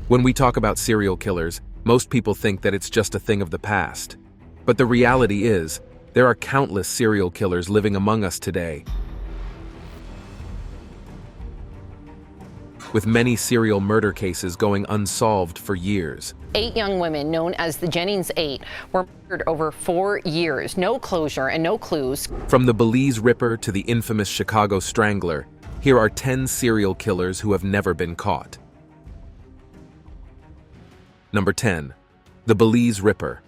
When we talk about serial killers, most people think that it's just a thing of the past. But the reality is, there are countless serial killers living among us today, with many serial murder cases going unsolved for years. 8 young women, known as the Jennings 8, were murdered over 4 years. No closure and no clues. From the Belize Ripper to the infamous Chicago Strangler, here are 10 serial killers who have never been caught. Number 10. The Belize Ripper.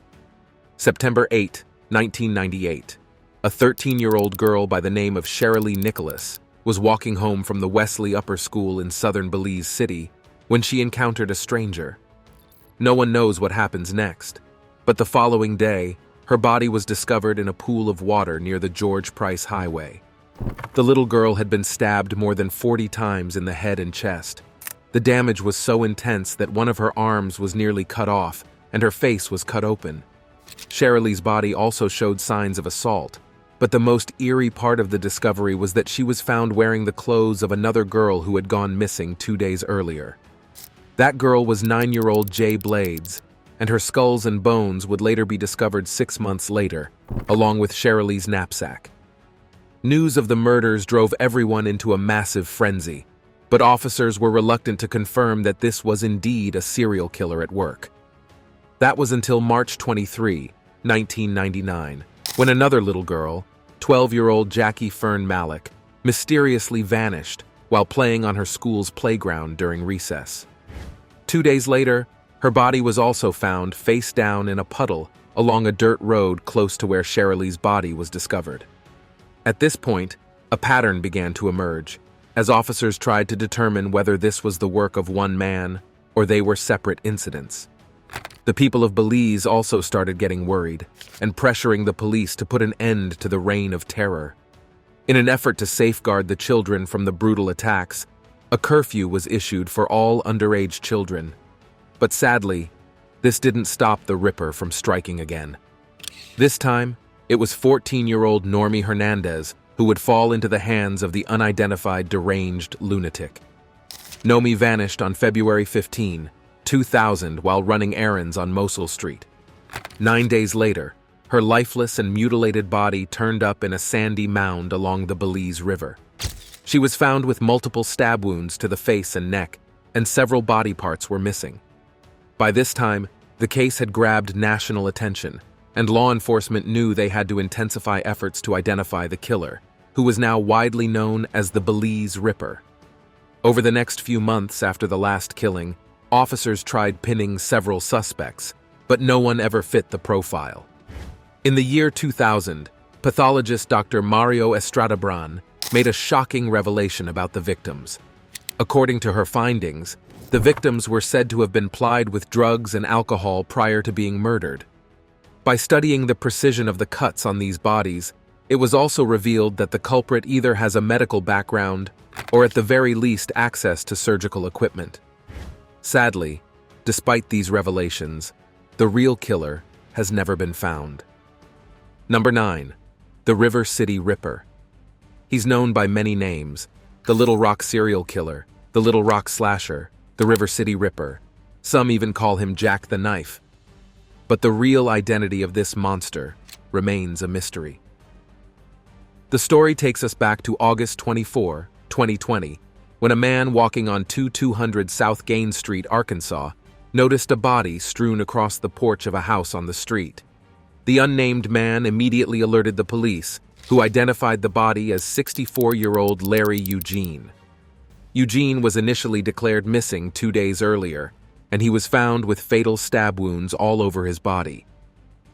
September 8, 1998. A 13-year-old girl by the name of Sherilee Nicholas was walking home from the Wesley Upper School in southern Belize City when she encountered a stranger. No one knows what happens next, but the following day, her body was discovered in a pool of water near the George Price Highway. The little girl had been stabbed more than 40 times in the head and chest. The damage was so intense that one of her arms was nearly cut off and her face was cut open. Sherilee's body also showed signs of assault, but the most eerie part of the discovery was that she was found wearing the clothes of another girl who had gone missing 2 days earlier. That girl was 9-year-old Jay Blades, and her skulls and bones would later be discovered 6 months later, along with Sherilee's knapsack. News of the murders drove everyone into a massive frenzy, but officers were reluctant to confirm that this was indeed a serial killer at work. That was until March 23, 1999, when another little girl, 12-year-old Jackie Fern Malik, mysteriously vanished while playing on her school's playground during recess. 2 days later, her body was also found face down in a puddle along a dirt road close to where Sherilee's body was discovered. At this point, a pattern began to emerge, as officers tried to determine whether this was the work of one man or they were separate incidents. The people of Belize also started getting worried and pressuring the police to put an end to the reign of terror. In an effort to safeguard the children from the brutal attacks, a curfew was issued for all underage children. But sadly, this didn't stop the Ripper from striking again. This time, it was 14-year-old Normie Hernandez who would fall into the hands of the unidentified deranged lunatic. Normie vanished on February 15, 2000 while running errands on Mosul Street. 9 days later, her lifeless and mutilated body turned up in a sandy mound along the Belize River. She was found with multiple stab wounds to the face and neck, and several body parts were missing. By this time, the case had grabbed national attention, and law enforcement knew they had to intensify efforts to identify the killer, who was now widely known as the Belize Ripper. Over the next few months after the last killing, officers tried pinning several suspects, but no one ever fit the profile. In the year 2000, pathologist Dr. Mario Estradabran made a shocking revelation about the victims. According to her findings, the victims were said to have been plied with drugs and alcohol prior to being murdered. By studying the precision of the cuts on these bodies, it was also revealed that the culprit either has a medical background or at the very least access to surgical equipment. Sadly, despite these revelations, the real killer has never been found. Number 9. The River City Ripper. He's known by many names: the Little Rock serial killer, the Little Rock Slasher, the River City Ripper. Some even call him Jack the Knife. But the real identity of this monster remains a mystery. The story takes us back to August 24, 2020, when a man walking on 2200 South Gaines Street, Arkansas, noticed a body strewn across the porch of a house on the street. The unnamed man immediately alerted the police, who identified the body as 64-year-old Larry Eugene. Eugene was initially declared missing 2 days earlier, and he was found with fatal stab wounds all over his body.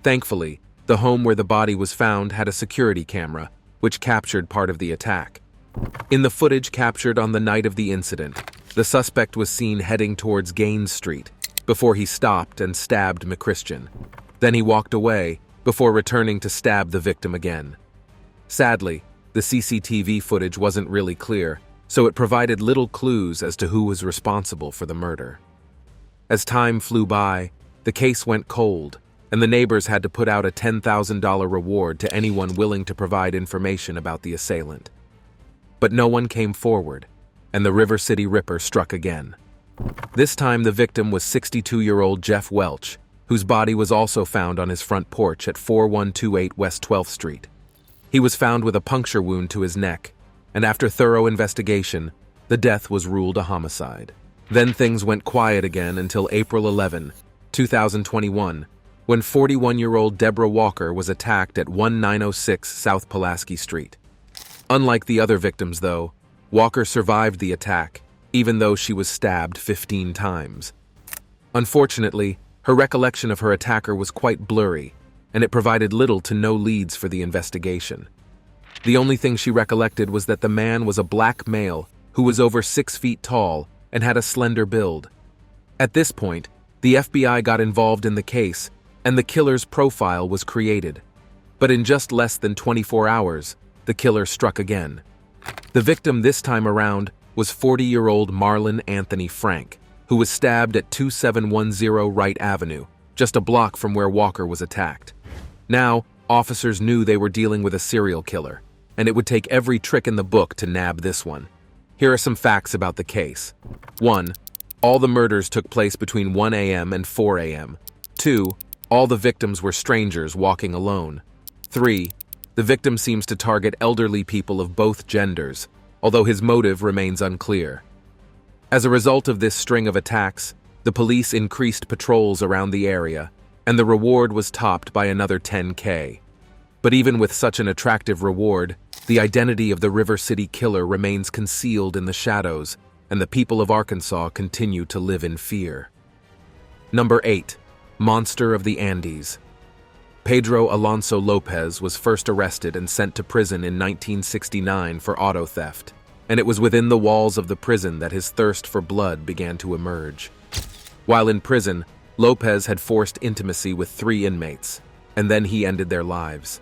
Thankfully, the home where the body was found had a security camera, which captured part of the attack. In the footage captured on the night of the incident, the suspect was seen heading towards Gaines Street before he stopped and stabbed McChristian. Then he walked away before returning to stab the victim again. Sadly, the CCTV footage wasn't really clear, so it provided little clues as to who was responsible for the murder. As time flew by, the case went cold, and the neighbors had to put out a $10,000 reward to anyone willing to provide information about the assailant. But no one came forward, and the River City Ripper struck again. This time the victim was 62-year-old Jeff Welch, whose body was also found on his front porch at 4128 West 12th Street. He was found with a puncture wound to his neck, and after thorough investigation, the death was ruled a homicide. Then things went quiet again until April 11, 2021, when 41-year-old Deborah Walker was attacked at 1906 South Pulaski Street. Unlike the other victims, though, Walker survived the attack, even though she was stabbed 15 times. Unfortunately, her recollection of her attacker was quite blurry, and it provided little to no leads for the investigation. The only thing she recollected was that the man was a black male who was over 6 feet tall and had a slender build. At this point, the FBI got involved in the case, and the killer's profile was created. But in just less than 24 hours, the killer struck again. The victim this time around was 40-year-old Marlon Anthony Frank, who was stabbed at 2710 Wright Avenue, just a block from where Walker was attacked. Now, officers knew they were dealing with a serial killer, and it would take every trick in the book to nab this one. Here are some facts about the case. 1. All the murders took place between 1 a.m. and 4 a.m. 2. All the victims were strangers walking alone. 3. The victim seems to target elderly people of both genders, although his motive remains unclear. As a result of this string of attacks, the police increased patrols around the area, and the reward was topped by another $10,000. But even with such an attractive reward, the identity of the River City Killer remains concealed in the shadows, and the people of Arkansas continue to live in fear. Number 8. Monster of the Andes. Pedro Alonso Lopez was first arrested and sent to prison in 1969 for auto theft, and it was within the walls of the prison that his thirst for blood began to emerge. While in prison, Lopez had forced intimacy with 3 inmates, and then he ended their lives.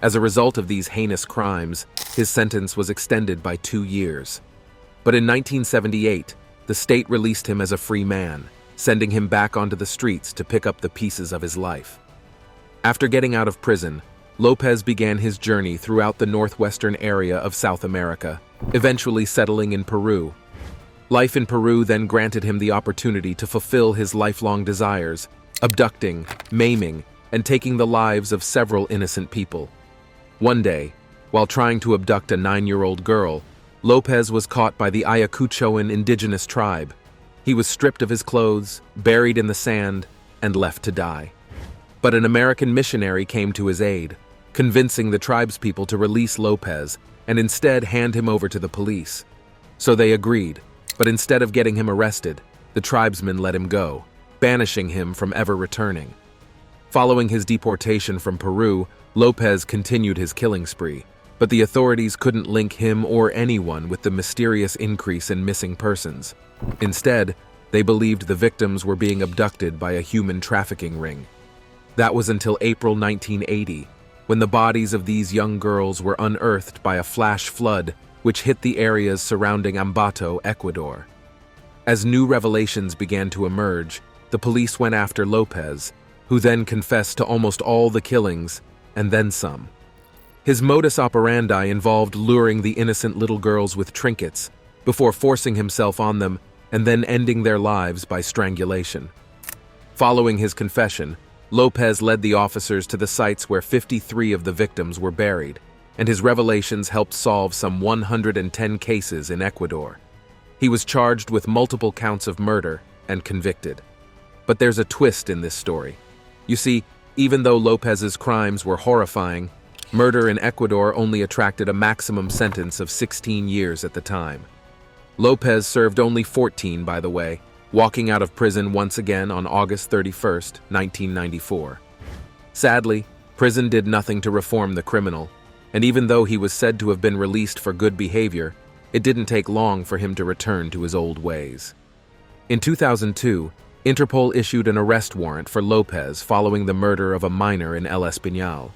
As a result of these heinous crimes, his sentence was extended by 2 years. But in 1978, the state released him as a free man, sending him back onto the streets to pick up the pieces of his life. After getting out of prison, Lopez began his journey throughout the northwestern area of South America, eventually settling in Peru. Life in Peru then granted him the opportunity to fulfill his lifelong desires, abducting, maiming, and taking the lives of several innocent people. One day, while trying to abduct a 9-year-old girl, Lopez was caught by the Ayacuchoan indigenous tribe. He was stripped of his clothes, buried in the sand, and left to die. But an American missionary came to his aid, convincing the tribespeople to release Lopez and instead hand him over to the police. So they agreed, but instead of getting him arrested, the tribesmen let him go, banishing him from ever returning. Following his deportation from Peru, Lopez continued his killing spree, but the authorities couldn't link him or anyone with the mysterious increase in missing persons. Instead, they believed the victims were being abducted by a human trafficking ring. That was until April 1980, when the bodies of these young girls were unearthed by a flash flood which hit the areas surrounding Ambato, Ecuador. As new revelations began to emerge, the police went after Lopez, who then confessed to almost all the killings, and then some. His modus operandi involved luring the innocent little girls with trinkets, before forcing himself on them and then ending their lives by strangulation. Following his confession, Lopez led the officers to the sites where 53 of the victims were buried, and his revelations helped solve some 110 cases in Ecuador. He was charged with multiple counts of murder and convicted. But there's a twist in this story. You see, even though Lopez's crimes were horrifying, murder in Ecuador only attracted a maximum sentence of 16 years at the time. Lopez served only 14, by the way, walking out of prison once again on August 31, 1994. Sadly, prison did nothing to reform the criminal, and even though he was said to have been released for good behavior, it didn't take long for him to return to his old ways. In 2002, Interpol issued an arrest warrant for Lopez following the murder of a minor in El Espinal.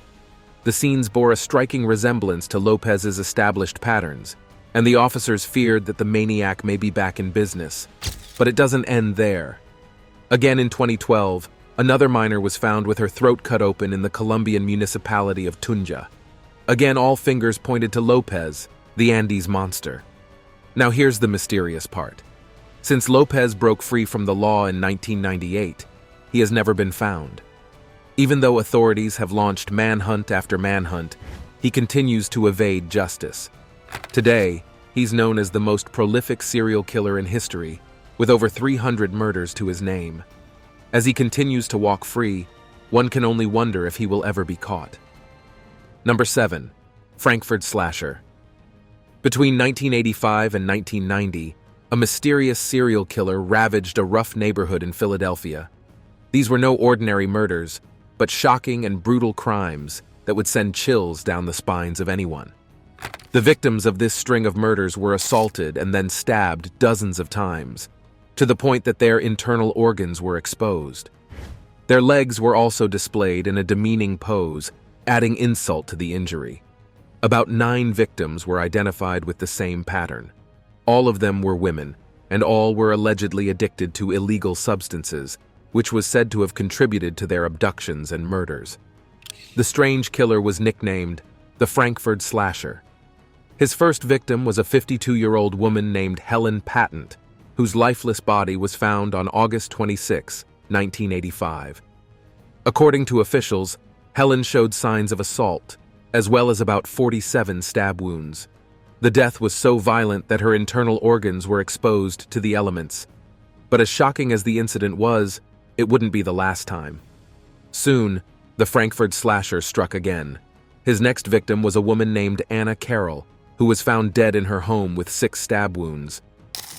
The scenes bore a striking resemblance to Lopez's established patterns, and the officers feared that the maniac may be back in business. But it doesn't end there. Again in 2012, another minor was found with her throat cut open in the Colombian municipality of Tunja. Again, all fingers pointed to Lopez, the Andes monster. Now here's the mysterious part. Since Lopez broke free from the law in 1998, he has never been found. Even though authorities have launched manhunt after manhunt, he continues to evade justice. Today, he's known as the most prolific serial killer in history, with over 300 murders to his name. As he continues to walk free, one can only wonder if he will ever be caught. Number 7. Frankford Slasher. Between 1985 and 1990, a mysterious serial killer ravaged a rough neighborhood in Philadelphia. These were no ordinary murders, but shocking and brutal crimes that would send chills down the spines of anyone. The victims of this string of murders were assaulted and then stabbed dozens of times, to the point that their internal organs were exposed. Their legs were also displayed in a demeaning pose, adding insult to the injury. About 9 victims were identified with the same pattern. All of them were women, and all were allegedly addicted to illegal substances, which was said to have contributed to their abductions and murders. The strange killer was nicknamed the Frankford Slasher. His first victim was a 52-year-old woman named Helen Patent, whose lifeless body was found on August 26, 1985. According to officials, Helen showed signs of assault, as well as about 47 stab wounds. The death was so violent that her internal organs were exposed to the elements. But as shocking as the incident was, it wouldn't be the last time. Soon, the Frankford Slasher struck again. His next victim was a woman named Anna Carroll, who was found dead in her home with 6 stab wounds.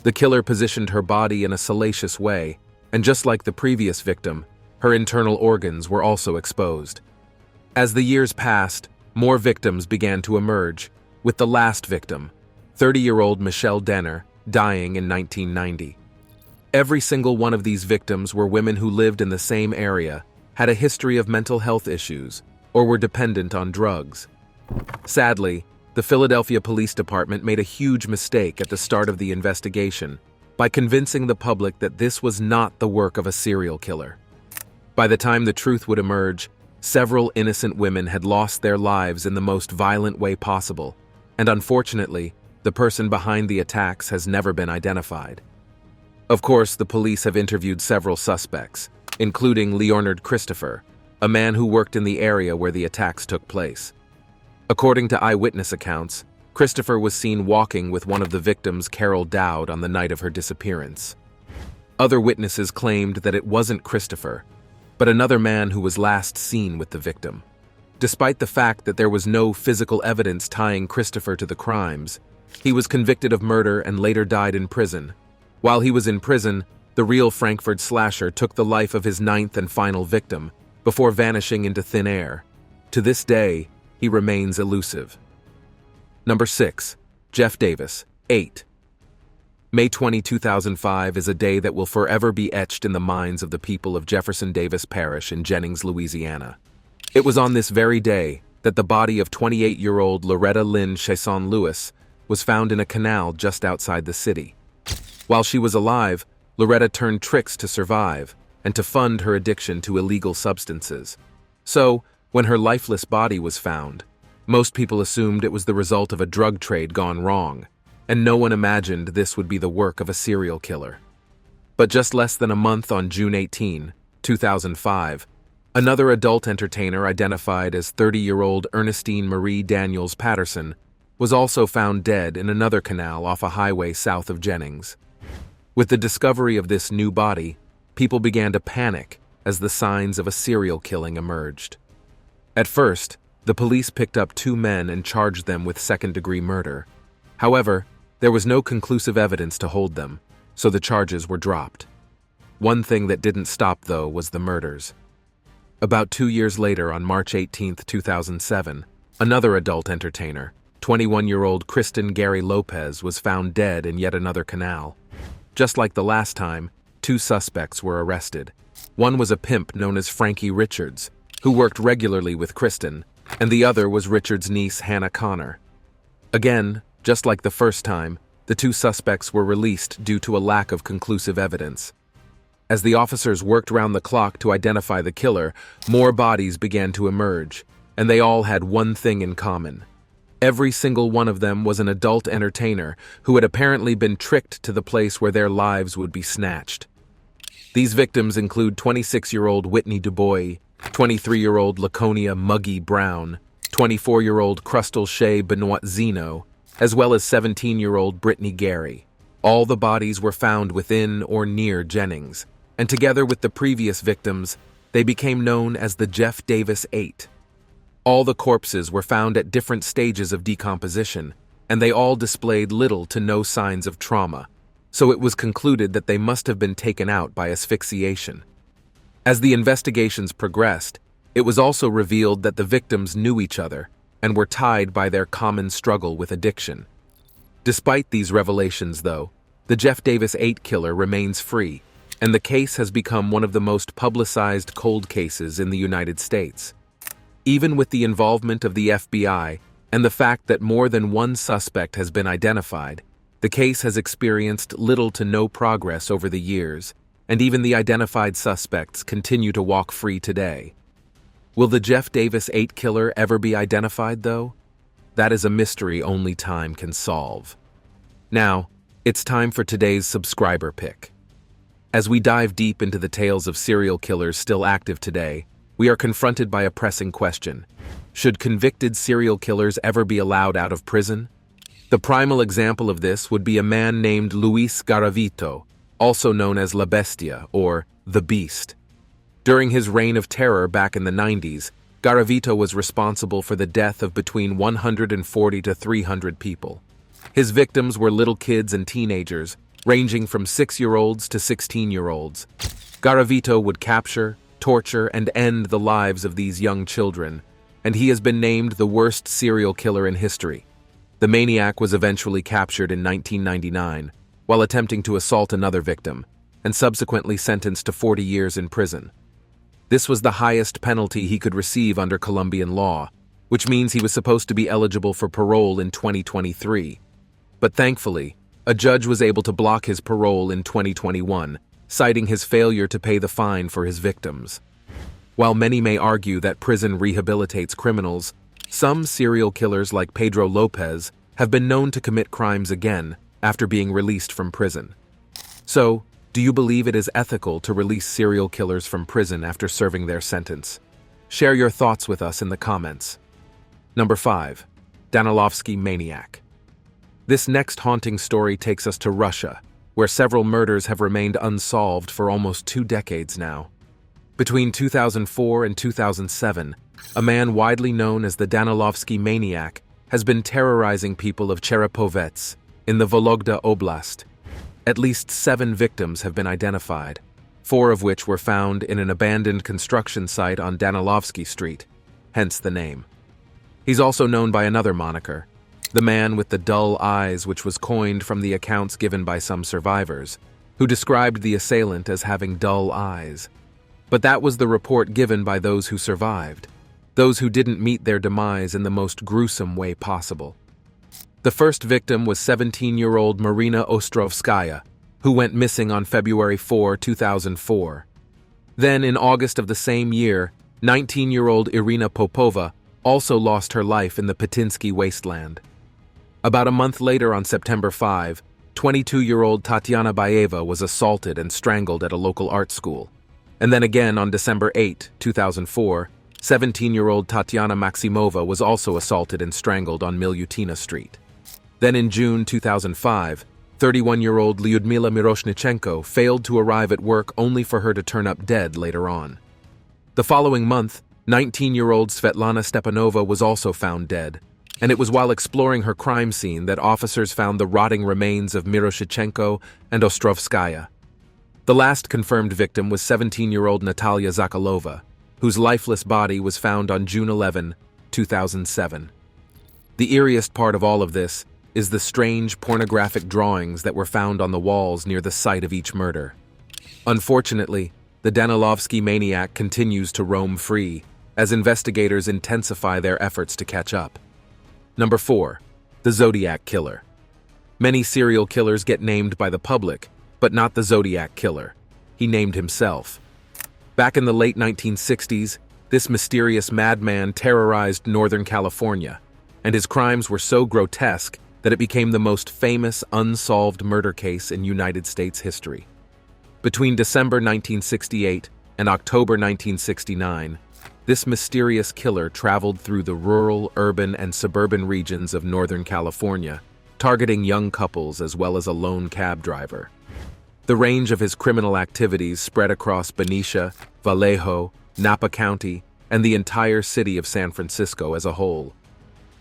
The killer positioned her body in a salacious way, and just like the previous victim, her internal organs were also exposed. As the years passed, more victims began to emerge, with the last victim, 30-year-old Michelle Denner, dying in 1990. Every single one of these victims were women who lived in the same area, had a history of mental health issues, or were dependent on drugs. Sadly, the Philadelphia Police Department made a huge mistake at the start of the investigation by convincing the public that this was not the work of a serial killer. By the time the truth would emerge, several innocent women had lost their lives in the most violent way possible, and unfortunately, the person behind the attacks has never been identified. Of course, the police have interviewed several suspects, including Leonard Christopher, a man who worked in the area where the attacks took place. According to eyewitness accounts, Christopher was seen walking with one of the victims, Carol Dowd, on the night of her disappearance. Other witnesses claimed that it wasn't Christopher, but another man who was last seen with the victim. Despite the fact that there was no physical evidence tying Christopher to the crimes, he was convicted of murder and later died in prison. While he was in prison, the real Frankford Slasher took the life of his 9th and final victim before vanishing into thin air. To this day, he remains elusive. Number 6. Jeff Davis, 8. May 20, 2005 is a day that will forever be etched in the minds of the people of Jefferson Davis Parish in Jennings, Louisiana. It was on this very day that the body of 28-year-old Loretta Lynn Chasson Lewis was found in a canal just outside the city. While she was alive, Loretta turned tricks to survive and to fund her addiction to illegal substances. So, when her lifeless body was found, most people assumed it was the result of a drug trade gone wrong, and no one imagined this would be the work of a serial killer. But just less than a month on June 18, 2005, another adult entertainer identified as 30-year-old Ernestine Marie Daniels Patterson was also found dead in another canal off a highway south of Jennings. With the discovery of this new body, people began to panic as the signs of a serial killing emerged. At first, the police picked up 2 men and charged them with second-degree murder. However, there was no conclusive evidence to hold them, so the charges were dropped. One thing that didn't stop, though, was the murders. About 2 years later, on March 18, 2007, another adult entertainer, 21-year-old Kristen Gary Lopez, was found dead in yet another canal. Just like the last time, 2 suspects were arrested. One was a pimp known as Frankie Richards, who worked regularly with Kristen, and the other was Richards' niece Hannah Connor. Again, just like the first time, the 2 suspects were released due to a lack of conclusive evidence. As the officers worked round the clock to identify the killer, more bodies began to emerge, and they all had one thing in common. Every single one of them was an adult entertainer who had apparently been tricked to the place where their lives would be snatched. These victims include 26-year-old Whitney DuBois, 23-year-old Laconia Muggy Brown, 24-year-old Crystal Shea Benoit Zeno, as well as 17-year-old Brittany Gary. All the bodies were found within or near Jennings, and together with the previous victims, they became known as the Jeff Davis 8. All the corpses were found at different stages of decomposition, and they all displayed little to no signs of trauma, so it was concluded that they must have been taken out by asphyxiation. As the investigations progressed, it was also revealed that the victims knew each other and were tied by their common struggle with addiction. Despite these revelations, though, the Jeff Davis 8 killer remains free, and the case has become one of the most publicized cold cases in the United States. Even with the involvement of the FBI and the fact that more than one suspect has been identified, the case has experienced little to no progress over the years, and even the identified suspects continue to walk free today. Will the Jeff Davis 8 killer ever be identified, though? That is a mystery only time can solve. Now, it's time for today's subscriber pick. As we dive deep into the tales of serial killers still active today, we are confronted by a pressing question. Should convicted serial killers ever be allowed out of prison? The primal example of this would be a man named Luis Garavito, also known as La Bestia, or the Beast. During his reign of terror back in the 90s, Garavito was responsible for the death of between 140 to 300 people. His victims were little kids and teenagers, ranging from 6-year-olds to 16-year-olds. Garavito would capture, torture, and end the lives of these young children, and he has been named the worst serial killer in history. The maniac was eventually captured in 1999 while attempting to assault another victim, and subsequently sentenced to 40 years in prison. This was the highest penalty he could receive under Colombian law, which means he was supposed to be eligible for parole in 2023. But thankfully, a judge was able to block his parole in 2021, citing his failure to pay the fine for his victims. While many may argue that prison rehabilitates criminals, some serial killers like Pedro Lopez have been known to commit crimes again after being released from prison. So, do you believe it is ethical to release serial killers from prison after serving their sentence? Share your thoughts with us in the comments. Number 5. Danilovsky Maniac. This next haunting story takes us to Russia, where several murders have remained unsolved for almost 2 decades now. Between 2004 and 2007, a man widely known as the Danilovsky Maniac has been terrorizing people of Cherepovets in the Vologda Oblast. At least 7 victims have been identified, 4 of which were found in an abandoned construction site on Danilovsky Street, hence the name. He's also known by another moniker, the man with the dull eyes, which was coined from the accounts given by some survivors, who described the assailant as having dull eyes. But that was the report given by those who survived, those who didn't meet their demise in the most gruesome way possible. The first victim was 17-year-old Marina Ostrovskaya, who went missing on February 4, 2004. Then, in August of the same year, 19-year-old Irina Popova also lost her life in the Petinsky wasteland. About a month later, on September 5, 22-year-old Tatiana Baeva was assaulted and strangled at a local art school. And then again on December 8, 2004, 17-year-old Tatiana Maximova was also assaulted and strangled on Milutina Street. Then in June 2005, 31-year-old Lyudmila Miroshnichenko failed to arrive at work only for her to turn up dead later on. The following month, 19-year-old Svetlana Stepanova was also found dead, and it was while exploring her crime scene that officers found the rotting remains of Miroshnichenko and Ostrovskaya. The last confirmed victim was 17-year-old Natalia Zakalova, whose lifeless body was found on June 11, 2007. The eeriest part of all of this is the strange pornographic drawings that were found on the walls near the site of each murder. Unfortunately, the Danilovsky Maniac continues to roam free as investigators intensify their efforts to catch up. Number 4. The Zodiac Killer. Many serial killers get named by the public, but not the Zodiac Killer. He named himself. Back in the late 1960s, this mysterious madman terrorized Northern California, and his crimes were so grotesque that it became the most famous unsolved murder case in United States history. Between December 1968 and October 1969, this mysterious killer traveled through the rural, urban, and suburban regions of Northern California, targeting young couples as well as a lone cab driver. The range of his criminal activities spread across Benicia, Vallejo, Napa County, and the entire city of San Francisco as a whole.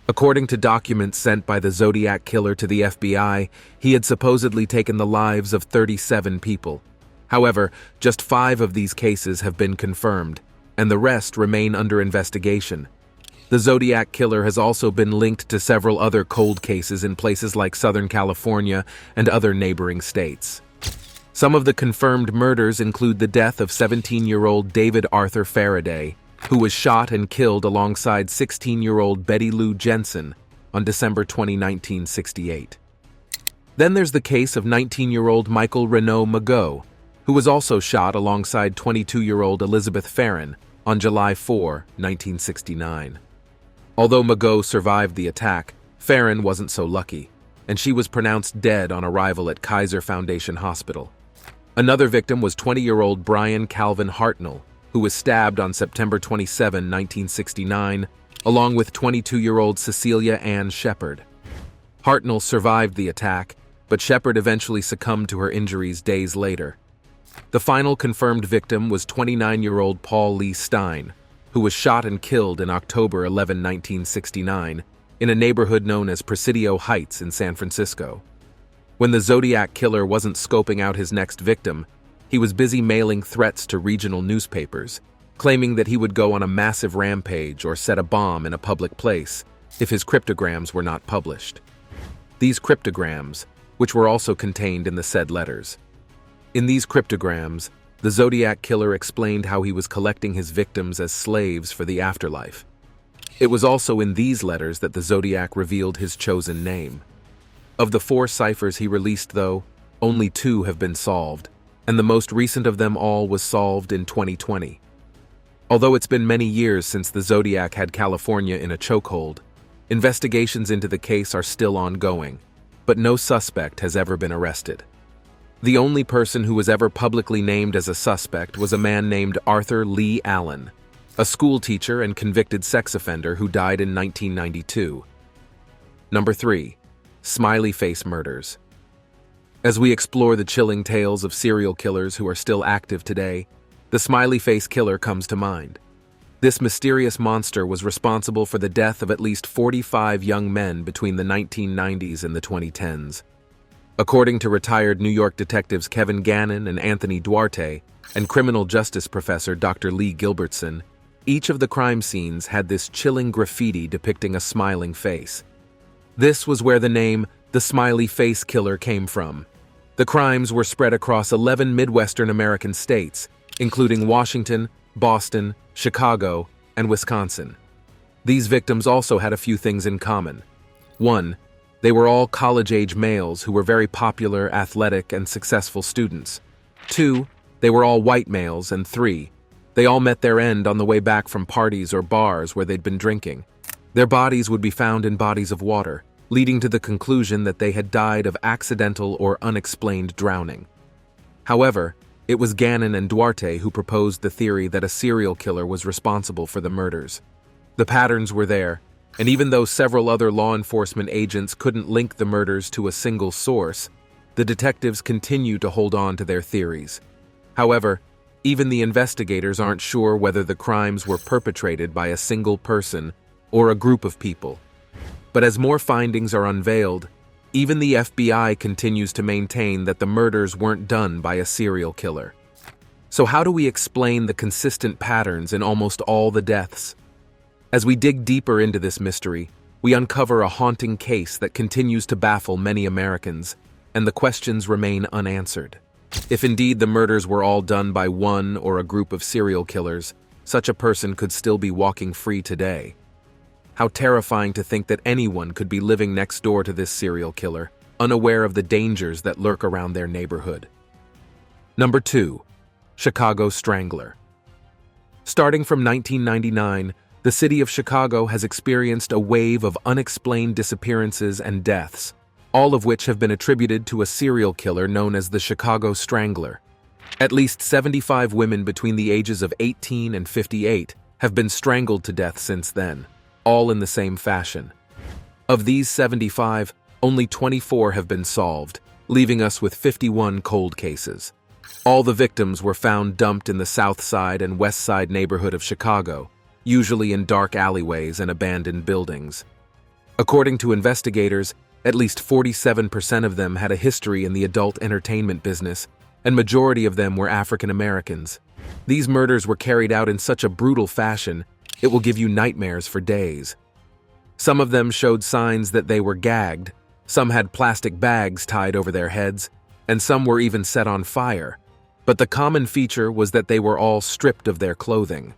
According to documents sent by the Zodiac Killer to the FBI, he had supposedly taken the lives of 37 people. However, just 5 of these cases have been confirmed, and the rest remain under investigation. The Zodiac Killer has also been linked to several other cold cases in places like Southern California and other neighboring states. Some of the confirmed murders include the death of 17-year-old David Arthur Faraday, who was shot and killed alongside 16-year-old Betty Lou Jensen on December 20, 1968. Then there's the case of 19-year-old Michael Renaud Magot, who was also shot alongside 22-year-old Elizabeth Farron on July 4, 1969. Although Magot survived the attack, Farron wasn't so lucky, and she was pronounced dead on arrival at Kaiser Foundation Hospital. Another victim was 20-year-old Brian Calvin Hartnell, who was stabbed on September 27, 1969, along with 22-year-old Cecilia Ann Shepard. Hartnell survived the attack, but Shepard eventually succumbed to her injuries days later. The final confirmed victim was 29-year-old Paul Lee Stein, who was shot and killed in October 11, 1969, in a neighborhood known as Presidio Heights in San Francisco. When the Zodiac Killer wasn't scoping out his next victim, he was busy mailing threats to regional newspapers, claiming that he would go on a massive rampage or set a bomb in a public place if his cryptograms were not published. These cryptograms, which were also contained in the said letters. In these cryptograms, the Zodiac Killer explained how he was collecting his victims as slaves for the afterlife. It was also in these letters that the Zodiac revealed his chosen name. Of the 4 ciphers he released, though, only 2 have been solved, and the most recent of them all was solved in 2020. Although it's been many years since the Zodiac had California in a chokehold, investigations into the case are still ongoing, but no suspect has ever been arrested. The only person who was ever publicly named as a suspect was a man named Arthur Lee Allen, a school teacher and convicted sex offender who died in 1992. Number 3. Smiley Face Murders. As we explore the chilling tales of serial killers who are still active today, the Smiley Face Killer comes to mind. This mysterious monster was responsible for the death of at least 45 young men between the 1990s and the 2010s. According to retired New York detectives Kevin Gannon and Anthony Duarte, and criminal justice professor Dr. Lee Gilbertson, each of the crime scenes had this chilling graffiti depicting a smiling face. This was where the name the Smiley Face Killer came from. The crimes were spread across 11 Midwestern American states, including Washington, Boston, Chicago, and Wisconsin. These victims also had a few things in common. 1. They were all college-age males who were very popular, athletic, and successful students. 2. They were all white males. And 3. They all met their end on the way back from parties or bars where they'd been drinking. Their bodies would be found in bodies of water, leading to the conclusion that they had died of accidental or unexplained drowning. However, it was Gannon and Duarte who proposed the theory that a serial killer was responsible for the murders. The patterns were there, and even though several other law enforcement agents couldn't link the murders to a single source, the detectives continue to hold on to their theories. However, even the investigators aren't sure whether the crimes were perpetrated by a single person or a group of people. But as more findings are unveiled, even the FBI continues to maintain that the murders weren't done by a serial killer. So how do we explain the consistent patterns in almost all the deaths? As we dig deeper into this mystery, we uncover a haunting case that continues to baffle many Americans, and the questions remain unanswered. If indeed the murders were all done by one or a group of serial killers, such a person could still be walking free today. How terrifying to think that anyone could be living next door to this serial killer, unaware of the dangers that lurk around their neighborhood. Number 2. Chicago Strangler. Starting from 1999, the city of Chicago has experienced a wave of unexplained disappearances and deaths, all of which have been attributed to a serial killer known as the Chicago Strangler. At least 75 women between the ages of 18 and 58 have been strangled to death since then, all in the same fashion. Of these 75, only 24 have been solved, leaving us with 51 cold cases. All the victims were found dumped in the South Side and West Side neighborhood of Chicago, usually in dark alleyways and abandoned buildings. According to investigators, at least 47% of them had a history in the adult entertainment business, and majority of them were African Americans. These murders were carried out in such a brutal fashion, it will give you nightmares for days. Some of them showed signs that they were gagged, some had plastic bags tied over their heads, and some were even set on fire. But the common feature was that they were all stripped of their clothing.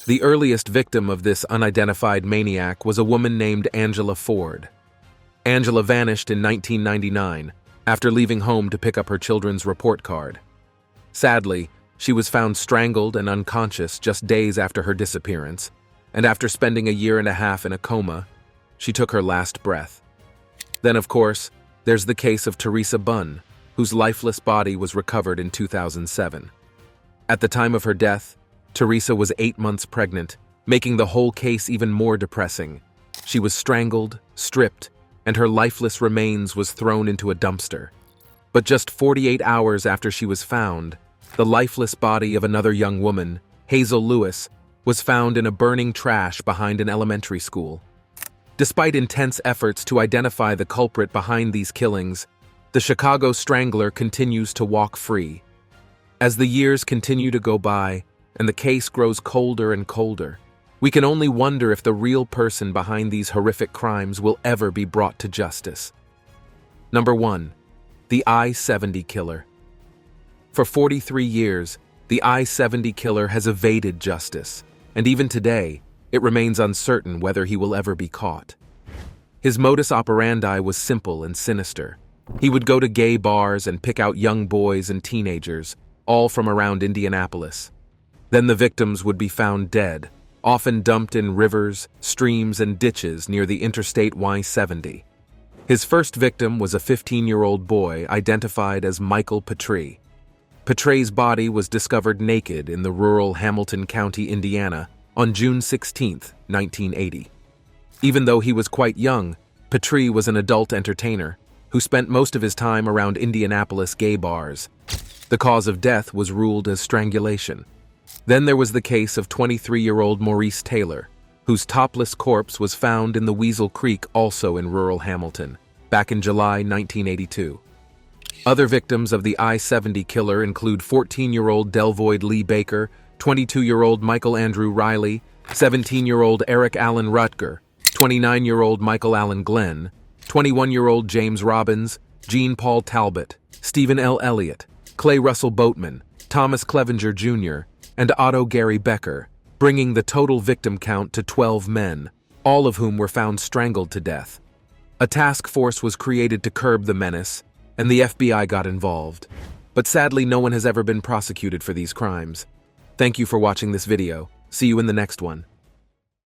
The earliest victim of this unidentified maniac was a woman named Angela Ford. Angela vanished in 1999 after leaving home to pick up her children's report card. Sadly, she was found strangled and unconscious just days after her disappearance, and after spending a year and a half in a coma, she took her last breath. Then, of course, there's the case of Teresa Bunn, whose lifeless body was recovered in 2007. At the time of her death, Teresa was 8 months pregnant, making the whole case even more depressing. She was strangled, stripped, and her lifeless remains was thrown into a dumpster. But just 48 hours after she was found, the lifeless body of another young woman, Hazel Lewis, was found in a burning trash behind an elementary school. Despite intense efforts to identify the culprit behind these killings, the Chicago Strangler continues to walk free. As the years continue to go by, and the case grows colder and colder, we can only wonder if the real person behind these horrific crimes will ever be brought to justice. Number 1. The I70 Killer. For 43 years, the I70 Killer has evaded justice, and even today, it remains uncertain whether he will ever be caught. His modus operandi was simple and sinister. He would go to gay bars and pick out young boys and teenagers, all from around Indianapolis. Then the victims would be found dead, often dumped in rivers, streams, and ditches near the Interstate Y70. His first victim was a 15-year-old boy identified as Michael Petrie. Petrie's body was discovered naked in the rural Hamilton County, Indiana, on June 16, 1980. Even though he was quite young, Petrie was an adult entertainer who spent most of his time around Indianapolis gay bars. The cause of death was ruled as strangulation. Then there was the case of 23-year-old Maurice Taylor, whose topless corpse was found in the Weasel Creek, also in rural Hamilton, back in July 1982. Other victims of the I70 Killer include 14-year-old Delvoyd Lee Baker, 22-year-old Michael Andrew Riley, 17-year-old Eric Allen Rutger, 29-year-old Michael Allen Glenn, 21-year-old James Robbins, Jean Paul Talbot, Stephen L. Elliott, Clay Russell Boatman, Thomas Clevenger Jr., and Otto Gary Becker, bringing the total victim count to 12 men, all of whom were found strangled to death. A task force was created to curb the menace, and the FBI got involved. But sadly, no one has ever been prosecuted for these crimes. Thank you for watching this video. See you in the next one.